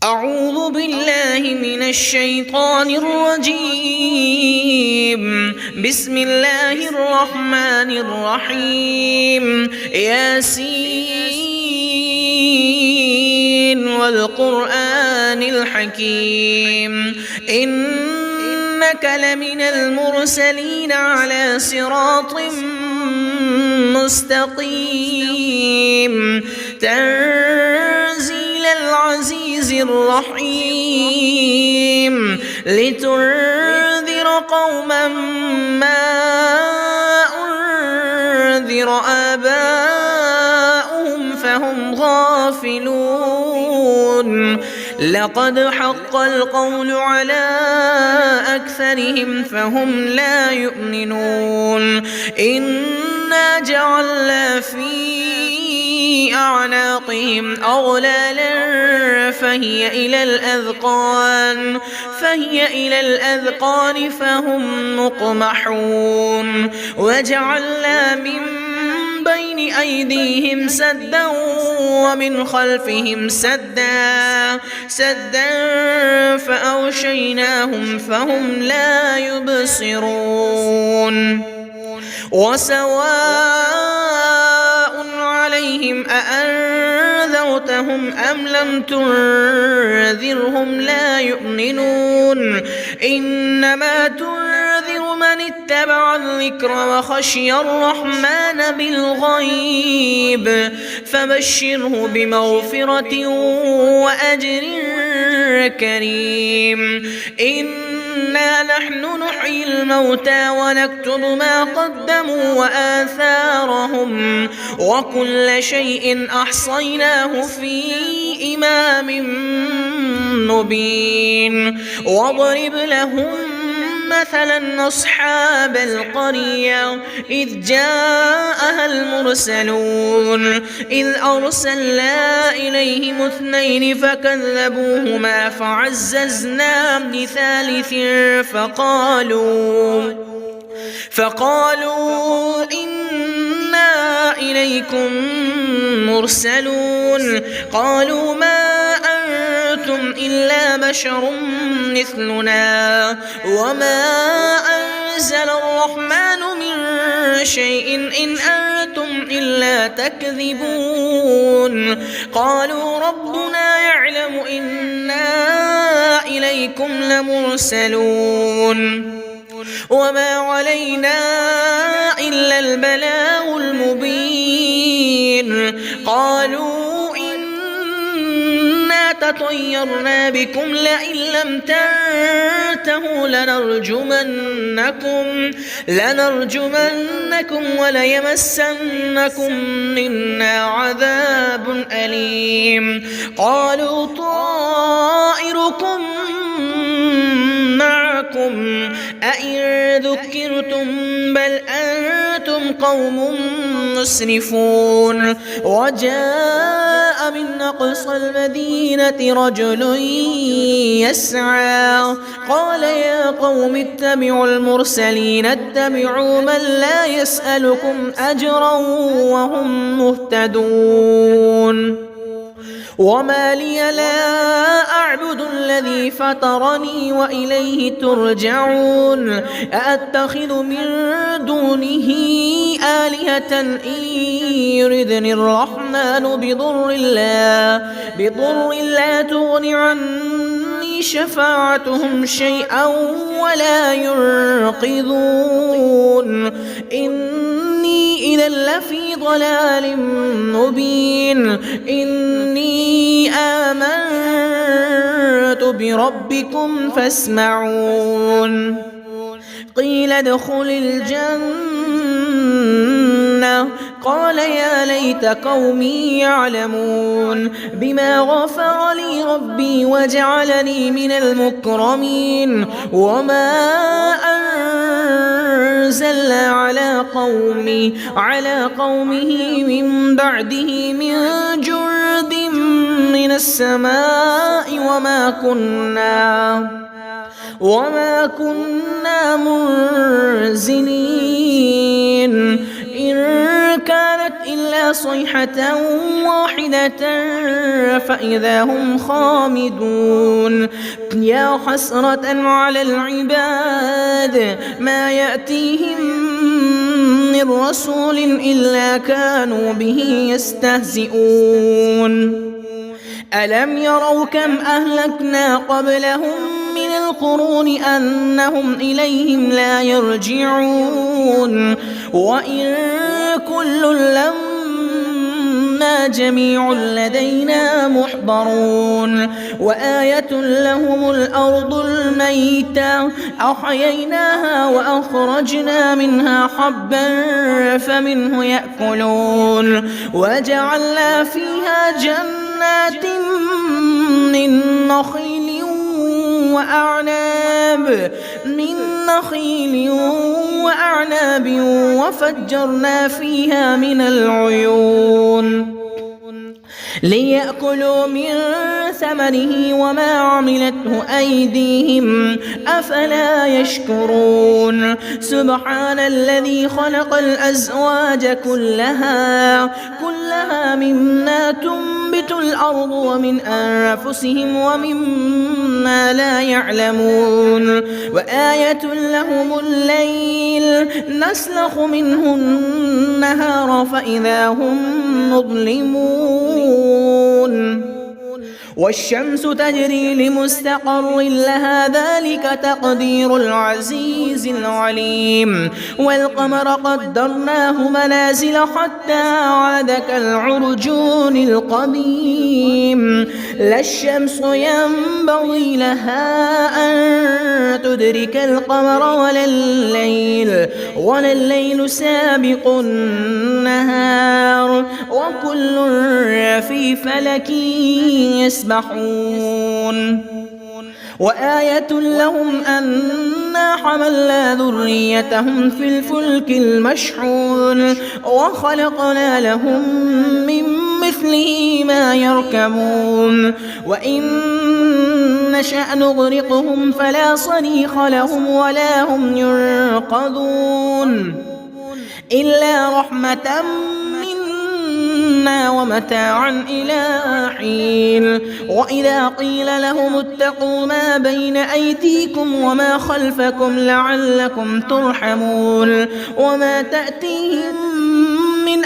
أعوذ بالله من الشيطان الرجيم. بسم الله الرحمن الرحيم. ياسين والقرآن الحكيم إنك لمن المرسلين على صراط مستقيم تنزيل العزيز الرحيم لتنذر قوما ما أنذر آباؤهم فهم غافلون لقد حق القول على أكثرهم فهم لا يؤمنون إنا جعلنا في أعناقهم أغلالا فهي إلى الأذقان فهم مقمحون وجعلنا من بين أيديهم سدا ومن خلفهم سدا فأغشيناهم فهم لا يبصرون وسواء عليهم أأنذرتهم أم لم تنذرهم لا يؤمنون إنما تنذر من اتبع الذكر وخشي الرحمن بالغيب فبشره بمغفرة وأجر كريم إنا نحن نحيي الموتى ونكتب ما قدموا وآثارهم وكل شيء أحصيناه في إمام مبين واضرب لهم مثلا أصحاب القرية إذ جاءها المرسلون إذ أرسلنا إليهم اثنين فكذبوهما فعززنا بثالث فقالوا إنا إليكم مرسلون قالوا ما أنتم إلا بشر مثلنا وما أنزل الرحمن من شيء إن أنتم إلا تكذبون قالوا ربنا يعلم إنا إليكم لمرسلون وما علينا إلا البلاغ المبين قالوا إنا تطيرنا بكم لئن لم تنتهوا لنرجمنكم وليمسنكم منا عذاب أليم قالوا طائركم معكم أئن ذكرتم بل أنتم قوم مسرفون وجاء من أقصى المدينة رجل يسعى قال يا قوم اتبعوا المرسلين اتبعوا من لا يسألكم أجرا وهم مهتدون وما لي لا أعبد الذي فطرني وإليه ترجعون أأتخذ من دونه آلهة إن يردني الرحمن بضر لا تغن عني شفاعتهم شيئا ولا ينقذون إني إذا لفي ضلال مبين إني آمنت بربكم فاسمعون قيل ادخل الجنة قال يا ليت قومي يعلمون بما غفر لي ربي وجعلني من المكرمين وما أنزلنا على قومه من بعده من جند من السماء وما كنا منزلين إن كانت إلا إلا صيحة واحدة فإذا هم خامدون يا حسرة على العباد ما يأتيهم من رسول إلا كانوا به يستهزئون ألم يروا كم أهلكنا قبلهم من القرون أنهم إليهم لا يرجعون وإن كل لما جميع لدينا محضرون وآية لهم الأرض الميتة أحييناها وأخرجنا منها حبا فمنه يأكلون وجعلنا فيها جنات من نخيل وأعناب وفجرنا فيها من العيون ليأكلوا من ثمره وما عملته أيديهم أفلا يشكرون سبحان الذي خلق الأزواج كلها مما تنبت الأرض ومن أنفسهم ومما لا يعلمون وآية لهم الليل نسلخ منه النهار فإذا هم مظلمون والشمس تجري لمستقر لها ذلك تقدير العزيز العليم والقمر قدرناه منازل حتى عاد كالعرجون القديم لا الشمس ينبغي لها أن تدرك القمر ولا الليل سابق النهار وكل في فلك يسبحون وآية لهم أنا حملنا ذريتهم في الفلك المشحون وخلقنا لهم من مثله ما يركبون وإن نشأ نغرقهم فلا صريخ لهم ولا هم ينقذون إلا رحمة منا ومتاعا إلى حين وإذا قيل لهم اتقوا ما بين أيديكم وما خلفكم لعلكم ترحمون وما تأتيهم من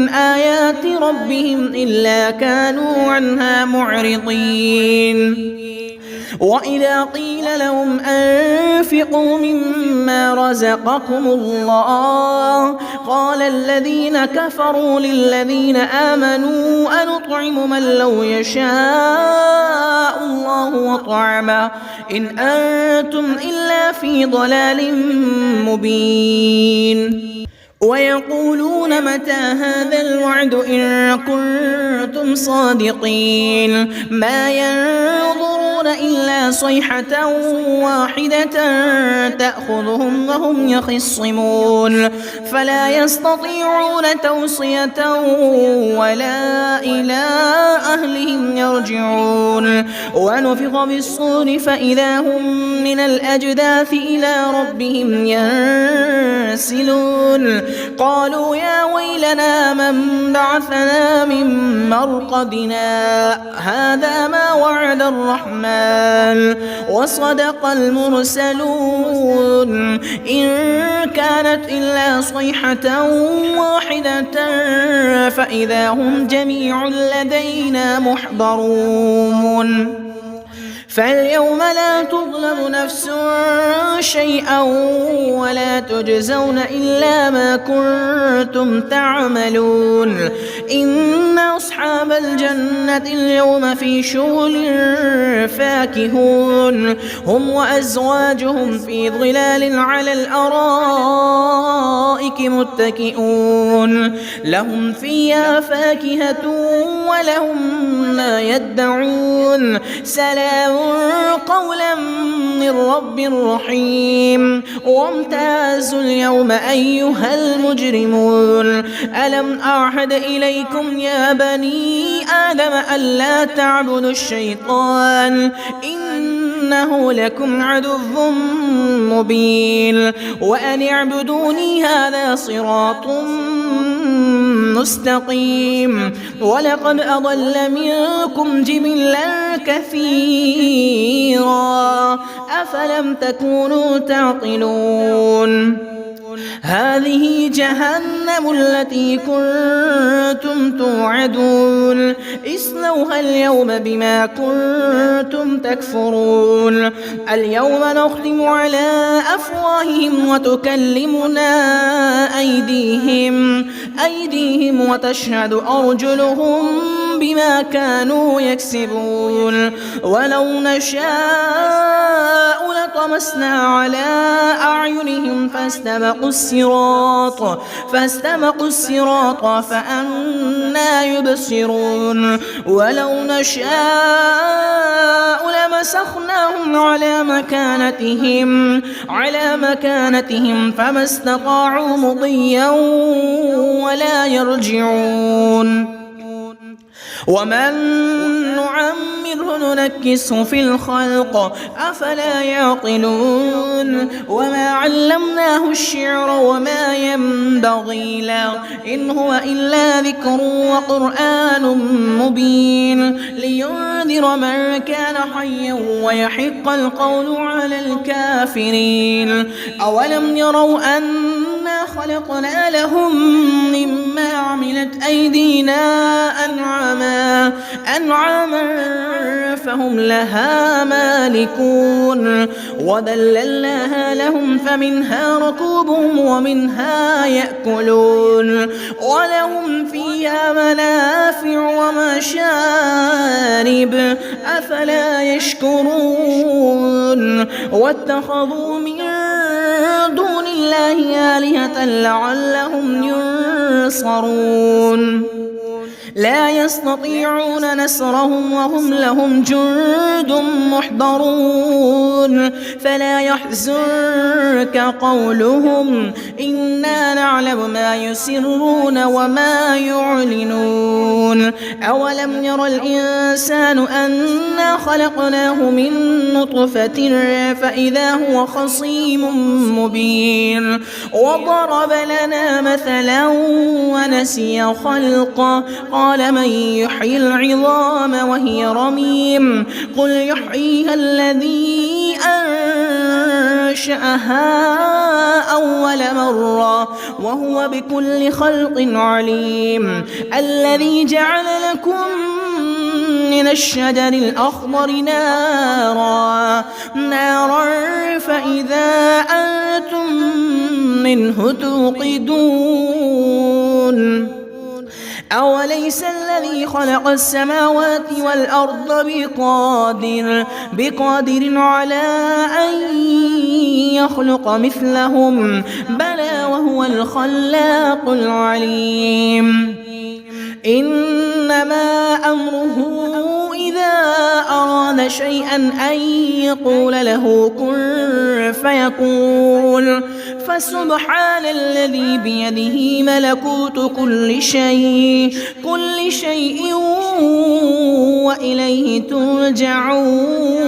آيات ربهم إلا كانوا عنها معرضين وإذا قيل لهم أنفقوا مما رزقكم الله قال الذين كفروا للذين آمنوا أنطعم من لو يشاء الله وطعمه إن أنتم إلا في ضلال مبين ويقولون متى هذا الوعد إن كنتم صادقين ما ينظرون إلا صيحة واحدة تأخذهم وهم يخصمون فلا يستطيعون توصية ولا إلى أهلهم يرجعون ونفخ بالصور فإذا هم من الأجداث إلى ربهم ينسلون قالوا يا ويلنا من بعثنا من مرقدنا هذا ما وعد الرحمن وصدق المرسلون إن كانت إلا صيحة واحدة فإذا هم جميع لدينا محضرون فاليوم لا تظلم نفس شيئا ولا تجزون إلا ما كنتم تعملون إن أصحاب الجنة اليوم في شغل فاكهون هم وأزواجهم في ظلال على الأرائك متكئون لهم فيها فاكهة ولهم ما يدعون سلام قولا من رب رحيم وامتازوا اليوم أيها المجرمون ألم أعهد إليكم يا بني آدم ألا تعبدوا الشيطان إنه إنه لكم عدو مبين وأن اعبدوني هذا صراط مستقيم ولقد أضل منكم جبلا كثيرا أفلم تكونوا تعقلون هذه جهنم التي كنتم توعدون اصلوها اليوم بما كنتم تكفرون اليوم نختم على أفواههم وتكلمنا أيديهم وتشهد أرجلهم بما كانوا يكسبون ولو نشاء لطمسنا على أعينهم فاستبقوا الصراط فأنى يبصرون ولو نشاء لمسخناهم على مكانتهم فما استطاعوا مضيا ولا يرجعون ومن نعمره ننكسه في الخلق أفلا يعقلون وما علمناه الشعر وما ينبغي له إن هو إلا ذكر وقرآن مبين لينذر من كان حيا ويحق القول على الكافرين أولم يروا أنا خلقنا لهم مما عملت أيدينا أنعاما فهم لها مالكون وذللناها لهم فمنها ركوبهم ومنها يأكلون ولهم فيها منافع ومشارب أفلا يشكرون واتخذوا من دون الله آلهة لعلهم ينصرون لا يستطيعون نصرهم وهم لهم جند محضرون فلا يحزنك قولهم إنا نعلم ما يسرون وما يعلنون أولم ير الإنسان أنا خلقناه من نطفة فإذا هو خصيم مبين وضرب لنا مثلا ونسي خلقه قال من يحيي العظام وهي رميم قل يحييها الذي أنشأها أول مرة وهو بكل خلق عليم الذي جعل لكم من الشجر الأخضر نارا فإذا أنتم منه توقدون أوليس الذي خلق السماوات والأرض بقادر على أن يخلق مثلهم بلى وهو الخلاق العليم إنما أمره إذا أراد شيئا أن يقول له كن فيكون فسبحان الذي بيده ملكوت كل شيء وإليه ترجعون